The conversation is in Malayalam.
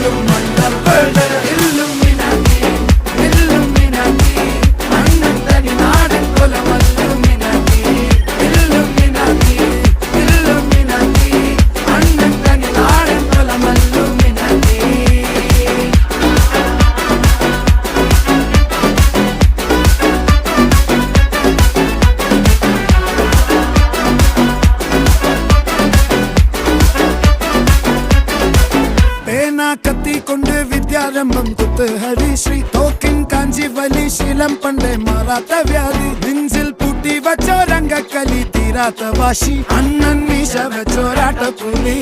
പോലും മണ്ടപ്പേട് ഇല്ലുമിനാറ്റി ഇല്ലുമിനാറ്റി അണ്ണൻ തനി നാടൻ കൊലമല്ലുമിനാറ്റി ഇല്ലുമിനാറ്റി ഇല്ലുമിനാറ്റി അണ്ണൻ തനി നാടൻ കൊലമല്ലുമിനാറ്റി. കത്തി കൊണ്ട് വിദ്യാരംഭം കുത്ത് ഹരിശ്രീ തോക്കിൻ കാഞ്ചി വലി ശീലം പണ്ടേ മാറാത്ത വ്യാധി നെഞ്ചിൽ പൂട്ടി വച്ചോരംഗക്കലി തീരാത്ത വാശി അണ്ണൻ മീശ വെച്ചോരാട്ട പുലി